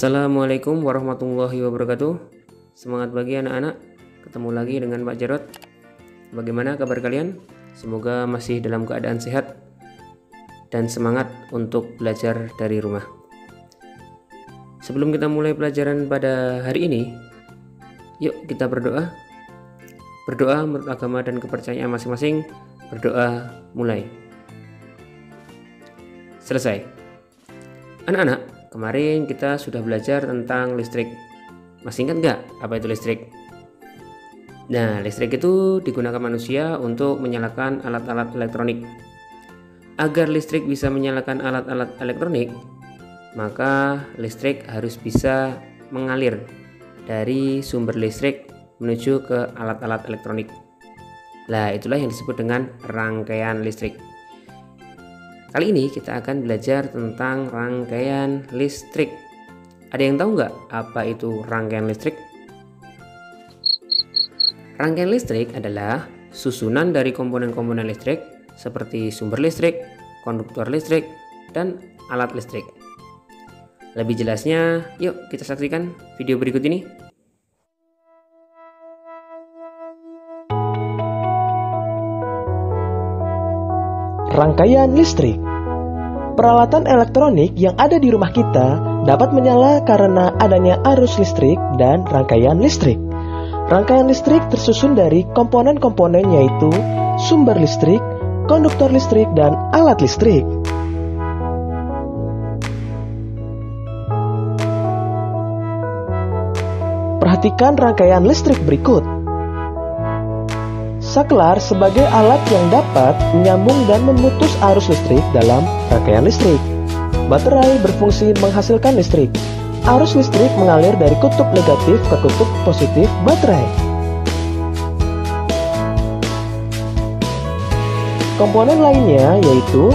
Assalamualaikum warahmatullahi wabarakatuh. Semangat pagi anak-anak. Ketemu lagi dengan Pak Jarot. Bagaimana kabar kalian? Semoga masih dalam keadaan sehat dan semangat untuk belajar dari rumah. Sebelum kita mulai pelajaran pada hari ini, yuk kita berdoa. Berdoa menurut agama dan kepercayaan masing-masing. Berdoa mulai. Selesai. Anak-anak, kemarin kita sudah belajar tentang listrik. Masih ingat nggak apa itu listrik? Nah, listrik itu digunakan manusia untuk menyalakan alat-alat elektronik. Agar listrik bisa menyalakan alat-alat elektronik, maka listrik harus bisa mengalir dari sumber listrik menuju ke alat-alat elektronik. Nah, itulah yang disebut dengan rangkaian listrik. Kali ini kita akan belajar tentang rangkaian listrik. Ada yang tahu nggak apa itu rangkaian listrik? Rangkaian listrik adalah susunan dari komponen-komponen listrik seperti sumber listrik, konduktor listrik, dan alat listrik. Lebih jelasnya, yuk kita saksikan video berikut ini. Rangkaian listrik. Peralatan elektronik yang ada di rumah kita dapat menyala karena adanya arus listrik dan rangkaian listrik. Rangkaian listrik tersusun dari komponen-komponen yaitu sumber listrik, konduktor listrik, dan alat listrik. Perhatikan rangkaian listrik berikut. Saklar sebagai alat yang dapat menyambung dan memutus arus listrik dalam rangkaian listrik. Baterai berfungsi menghasilkan listrik. Arus listrik mengalir dari kutub negatif ke kutub positif baterai. Komponen lainnya yaitu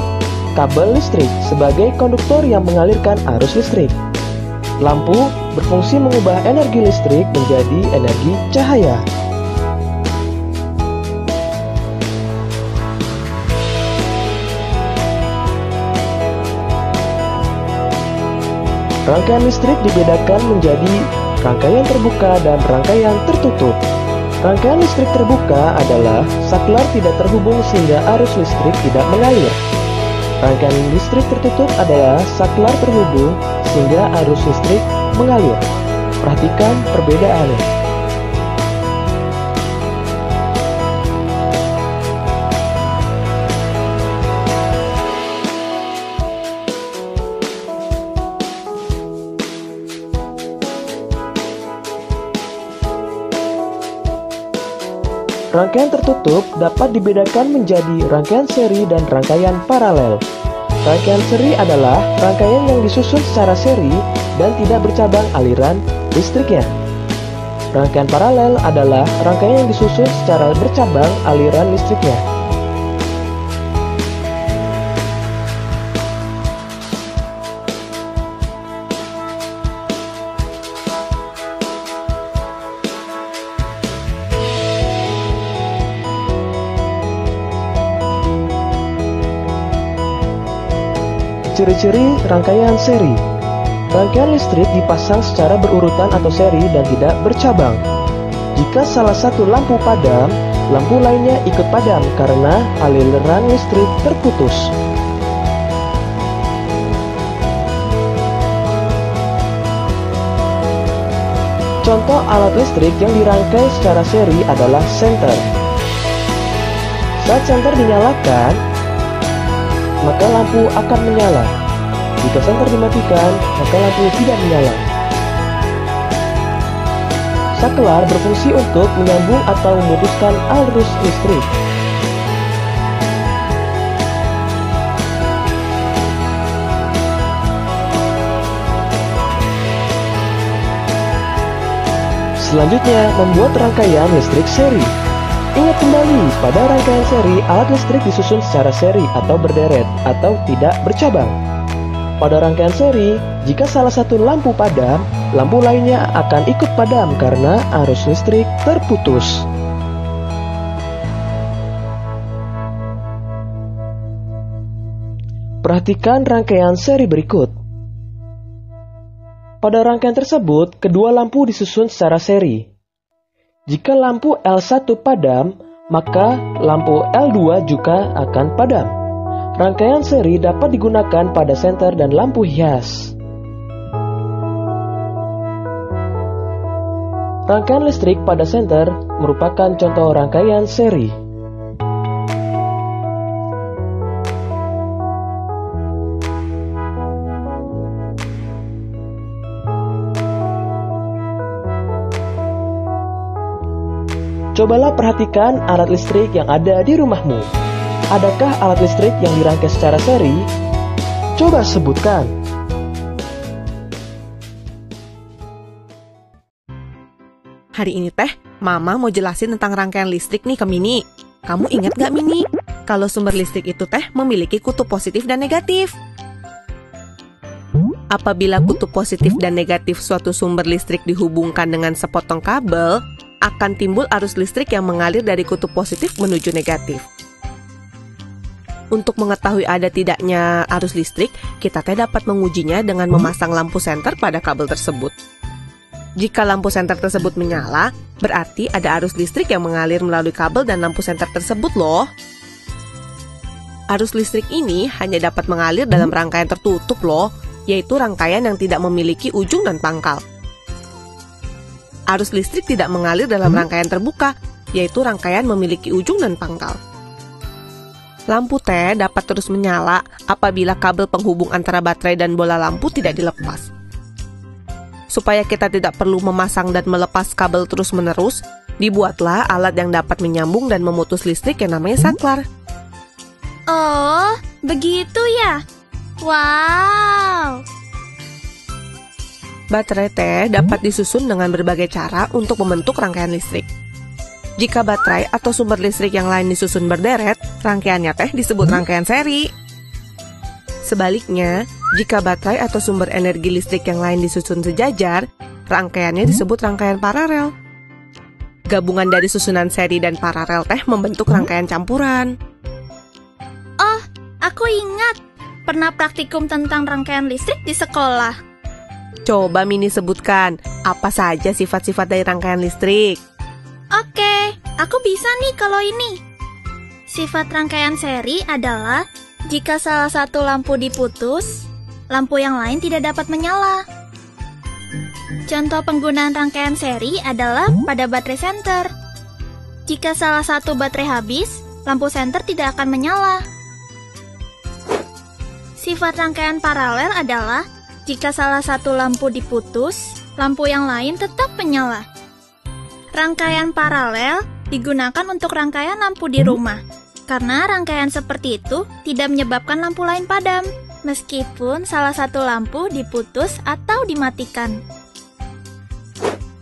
kabel listrik sebagai konduktor yang mengalirkan arus listrik. Lampu berfungsi mengubah energi listrik menjadi energi cahaya. Rangkaian listrik dibedakan menjadi rangkaian terbuka dan rangkaian tertutup. Rangkaian listrik terbuka adalah saklar tidak terhubung sehingga arus listrik tidak mengalir. Rangkaian listrik tertutup adalah saklar terhubung sehingga arus listrik mengalir. Perhatikan perbedaannya. Rangkaian tertutup dapat dibedakan menjadi rangkaian seri dan rangkaian paralel. Rangkaian seri adalah rangkaian yang disusun secara seri dan tidak bercabang aliran listriknya. Rangkaian paralel adalah rangkaian yang disusun secara bercabang aliran listriknya. Ciri-ciri rangkaian seri. Rangkaian listrik dipasang secara berurutan atau seri dan tidak bercabang. Jika salah satu lampu padam, lampu lainnya ikut padam karena aliran listrik terputus. Contoh alat listrik yang dirangkai secara seri adalah senter. Saat senter dinyalakan, maka lampu akan menyala. Jika senter dimatikan, maka lampu tidak menyala. Saklar berfungsi untuk menyambung atau memutuskan arus listrik. Selanjutnya, membuat rangkaian listrik seri. Ingat kembali, pada rangkaian seri, alat listrik disusun secara seri atau berderet atau tidak bercabang. Pada rangkaian seri, jika salah satu lampu padam, lampu lainnya akan ikut padam karena arus listrik terputus. Perhatikan rangkaian seri berikut. Pada rangkaian tersebut, kedua lampu disusun secara seri. Jika lampu L1 padam, maka lampu L2 juga akan padam. Rangkaian seri dapat digunakan pada senter dan lampu hias. Rangkaian listrik pada senter merupakan contoh rangkaian seri. Cobalah perhatikan alat listrik yang ada di rumahmu. Adakah alat listrik yang dirangkai secara seri? Coba sebutkan. Hari ini teh, Mama mau jelasin tentang rangkaian listrik nih ke Mini. Kamu ingat gak Mini? Kalau sumber listrik itu teh memiliki kutub positif dan negatif. Apabila kutub positif dan negatif suatu sumber listrik dihubungkan dengan sepotong kabel, akan timbul arus listrik yang mengalir dari kutub positif menuju negatif. Untuk mengetahui ada tidaknya arus listrik, kita teh dapat mengujinya dengan memasang lampu senter pada kabel tersebut. Jika lampu senter tersebut menyala, berarti ada arus listrik yang mengalir melalui kabel dan lampu senter tersebut loh. Arus listrik ini hanya dapat mengalir dalam rangkaian tertutup loh, yaitu rangkaian yang tidak memiliki ujung dan pangkal. Arus listrik tidak mengalir dalam rangkaian terbuka, yaitu rangkaian memiliki ujung dan pangkal. Lampu teh dapat terus menyala apabila kabel penghubung antara baterai dan bola lampu tidak dilepas. Supaya kita tidak perlu memasang dan melepas kabel terus-menerus, dibuatlah alat yang dapat menyambung dan memutus listrik yang namanya saklar. Oh, begitu ya? Wow! Baterai teh dapat disusun dengan berbagai cara untuk membentuk rangkaian listrik. Jika baterai atau sumber listrik yang lain disusun berderet, rangkaiannya teh disebut rangkaian seri. Sebaliknya, jika baterai atau sumber energi listrik yang lain disusun sejajar, rangkaiannya disebut rangkaian paralel. Gabungan dari susunan seri dan paralel teh membentuk rangkaian campuran. Oh, aku ingat. Pernah praktikum tentang rangkaian listrik di sekolah. Coba Mini sebutkan, apa saja sifat-sifat dari rangkaian listrik? Oke, aku bisa nih kalau ini. Sifat rangkaian seri adalah jika salah satu lampu diputus, lampu yang lain tidak dapat menyala. Contoh penggunaan rangkaian seri adalah pada baterai senter. Jika salah satu baterai habis, lampu senter tidak akan menyala. Sifat rangkaian paralel adalah jika salah satu lampu diputus, lampu yang lain tetap menyala. Rangkaian paralel digunakan untuk rangkaian lampu di rumah. Karena rangkaian seperti itu tidak menyebabkan lampu lain padam, meskipun salah satu lampu diputus atau dimatikan.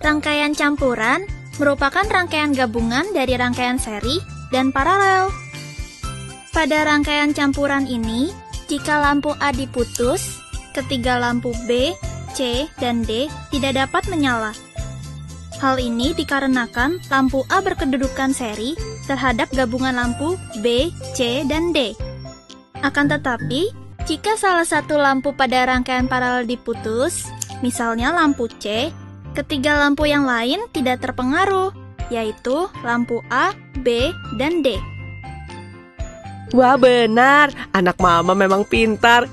Rangkaian campuran merupakan rangkaian gabungan dari rangkaian seri dan paralel. Pada rangkaian campuran ini, jika lampu A diputus, ketiga lampu B, C, dan D tidak dapat menyala. Hal ini dikarenakan lampu A berkedudukan seri terhadap gabungan lampu B, C, dan D. Akan tetapi, jika salah satu lampu pada rangkaian paralel diputus, misalnya lampu C, ketiga lampu yang lain tidak terpengaruh, yaitu lampu A, B, dan D. Wah benar, anak Mama memang pintar.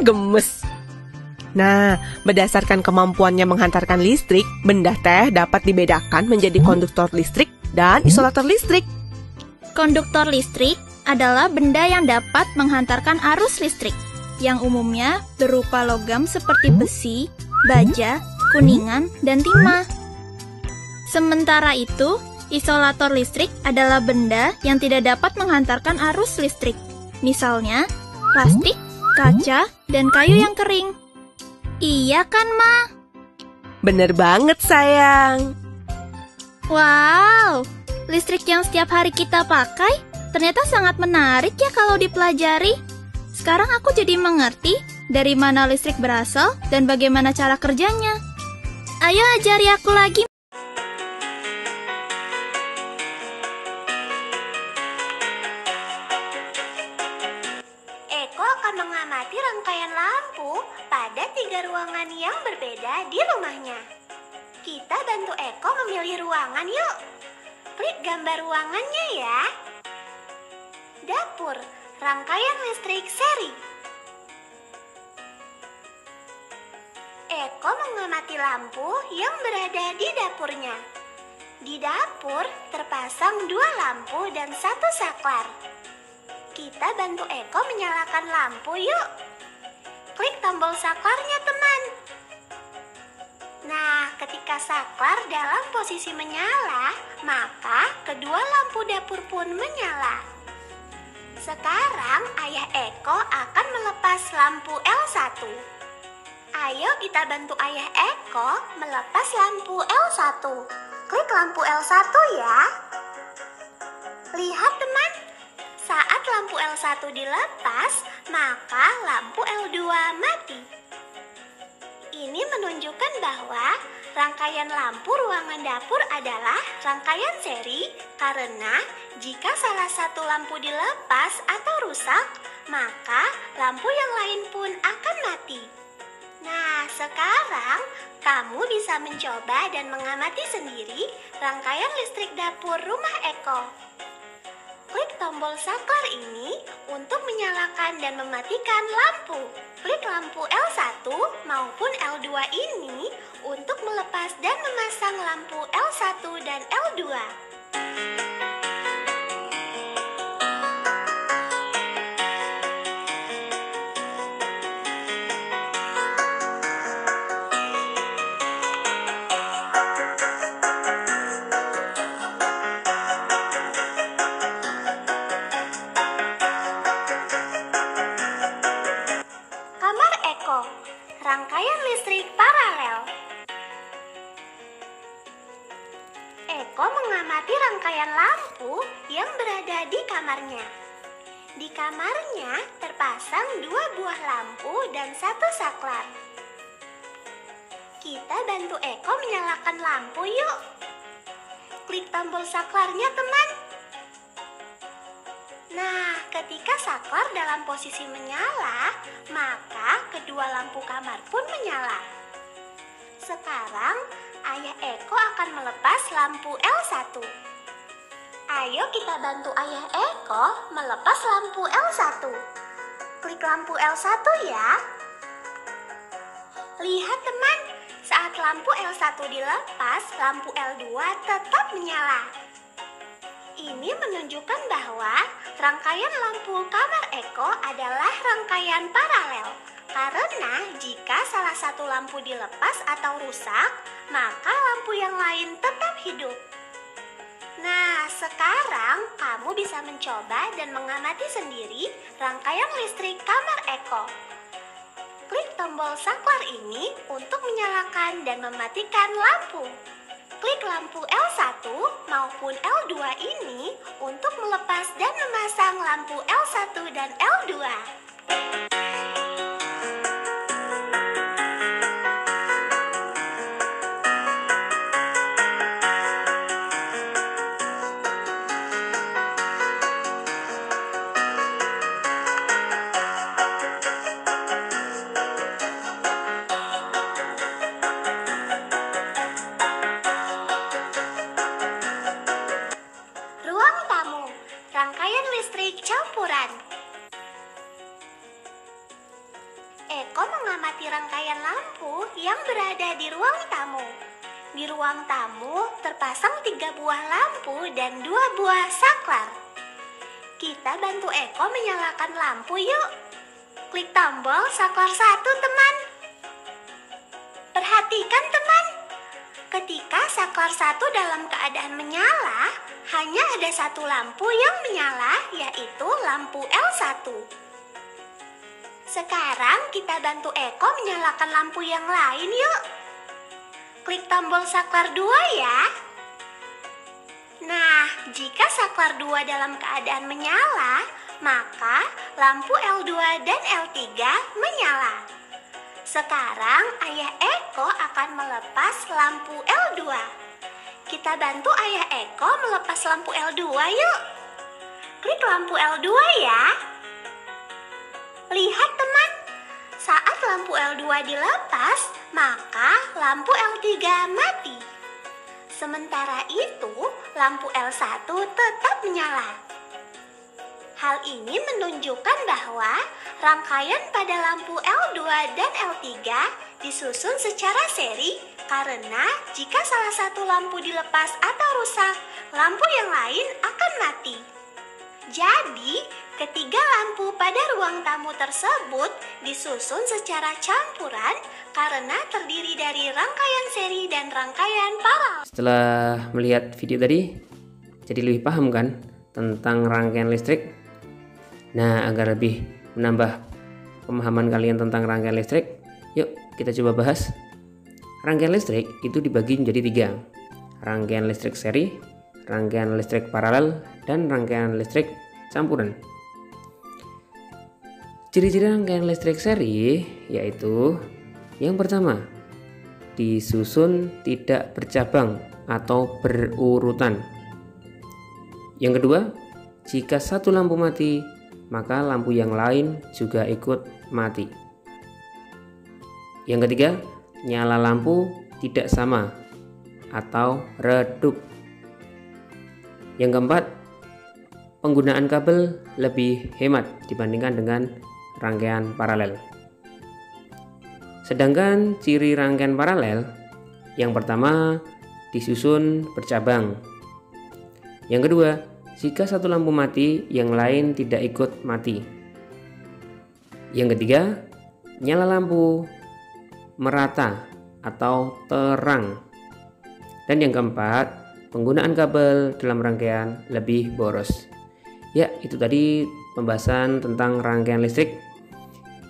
Gemes. Nah, berdasarkan kemampuannya menghantarkan listrik, benda teh dapat dibedakan menjadi konduktor listrik dan isolator listrik. Konduktor listrik adalah benda yang dapat menghantarkan arus listrik, yang umumnya berupa logam seperti besi, baja, kuningan, dan timah. Sementara itu, isolator listrik adalah benda yang tidak dapat menghantarkan arus listrik, misalnya plastik, kaca, dan kayu yang kering. Iya kan, Ma? Bener banget, sayang. Wow, listrik yang setiap hari kita pakai ternyata sangat menarik ya kalau dipelajari. Sekarang aku jadi mengerti dari mana listrik berasal dan bagaimana cara kerjanya. Ayo ajari aku lagi. Eko akan mengamati mengamati rangkaian lampu pada 3 ruangan yang berbeda di rumahnya. Kita bantu Eko memilih ruangan yuk. Klik gambar ruangannya ya. Dapur, rangkaian listrik seri. Eko mengamati lampu yang berada di dapurnya. Di dapur terpasang 2 lampu dan 1 saklar. Kita bantu Eko menyalakan lampu yuk. Klik tombol saklarnya teman. Nah, ketika saklar dalam posisi menyala, maka kedua lampu dapur pun menyala. Sekarang ayah Eko akan melepas lampu L1. Ayo kita bantu ayah Eko melepas lampu L1. Klik lampu L1 ya. Lihat teman, saat lampu L1 dilepas, maka lampu L2 mati. Ini menunjukkan bahwa rangkaian lampu ruangan dapur adalah rangkaian seri karena jika salah satu lampu dilepas atau rusak, maka lampu yang lain pun akan mati. Nah, sekarang kamu bisa mencoba dan mengamati sendiri rangkaian listrik dapur rumah Eko. Klik tombol saklar ini untuk menyalakan dan mematikan lampu. Klik lampu L1 maupun L2 ini untuk melepas dan memasang lampu L1 dan L2. Rangkaian listrik paralel. Eko mengamati rangkaian lampu yang berada di kamarnya. Di kamarnya terpasang 2 buah lampu dan 1 saklar. Kita bantu Eko menyalakan lampu yuk. Klik tombol saklarnya teman. Nah, ketika saklar dalam posisi menyala, maka kedua lampu kamar pun menyala. Sekarang, ayah Eko akan melepas lampu L1. Ayo kita bantu ayah Eko melepas lampu L1. Klik lampu L1 ya. Lihat teman, saat lampu L1 dilepas, lampu L2 tetap menyala. Ini menunjukkan bahwa rangkaian lampu kamar Eko adalah rangkaian paralel. Karena jika salah satu lampu dilepas atau rusak, maka lampu yang lain tetap hidup. Nah, sekarang kamu bisa mencoba dan mengamati sendiri rangkaian listrik kamar Eko. Klik tombol saklar ini untuk menyalakan dan mematikan lampu. Klik lampu L1 maupun L2 ini untuk melepas dan memasang lampu L1 dan L2. Rangkaian listrik campuran. Eko mengamati rangkaian lampu yang berada di ruang tamu. Di ruang tamu terpasang 3 buah lampu dan 2 buah saklar. Kita bantu Eko menyalakan lampu yuk. Klik tombol saklar 1 teman. Perhatikan teman, ketika saklar 1 dalam keadaan menyala, hanya ada 1 lampu yang menyala, yaitu lampu L1. Sekarang kita bantu Eko menyalakan lampu yang lain yuk. Klik tombol saklar 2 ya. Nah, jika saklar 2 dalam keadaan menyala, maka lampu L2 dan L3 menyala. Sekarang ayah Eko akan melepas lampu L2. Kita bantu ayah Eko melepas lampu L2 yuk. Klik lampu L2 ya. Lihat teman, Saat lampu L2 dilepas, maka lampu L3 mati. Sementara itu, lampu L1 tetap menyala. Hal ini menunjukkan bahwa rangkaian pada lampu L2 dan L3 disusun secara seri karena jika salah satu lampu dilepas atau rusak, lampu yang lain akan mati. Jadi, ketiga lampu pada ruang tamu tersebut disusun secara campuran karena terdiri dari rangkaian seri dan rangkaian paralel. Setelah melihat video tadi, jadi lebih paham kan tentang rangkaian listrik? Nah, agar lebih menambah pemahaman kalian tentang rangkaian listrik, yuk kita coba bahas. Rangkaian listrik itu dibagi menjadi 3. Rangkaian listrik seri, rangkaian listrik paralel, dan rangkaian listrik campuran. Ciri-ciri rangkaian listrik seri yaitu yang pertama, disusun tidak bercabang atau berurutan. Yang kedua, jika satu lampu mati, maka lampu yang lain juga ikut mati. Yang ketiga, nyala lampu tidak sama atau redup. Yang keempat, penggunaan kabel lebih hemat dibandingkan dengan rangkaian paralel. Sedangkan ciri rangkaian paralel, yang pertama, disusun bercabang. Yang kedua, jika satu lampu mati, yang lain tidak ikut mati. Yang ketiga, nyala lampu merata atau terang. Dan yang keempat, penggunaan kabel dalam rangkaian lebih boros. Ya, itu tadi pembahasan tentang rangkaian listrik.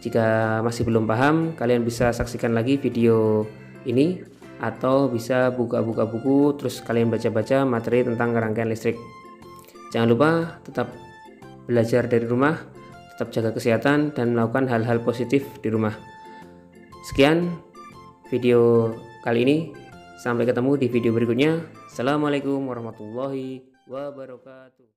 Jika masih belum paham, kalian bisa saksikan lagi video ini atau bisa buka-buka buku terus kalian baca-baca materi tentang rangkaian listrik. Jangan lupa tetap belajar dari rumah, tetap jaga kesehatan dan melakukan hal-hal positif di rumah. Sekian video kali ini, sampai ketemu di video berikutnya. Assalamualaikum warahmatullahi wabarakatuh.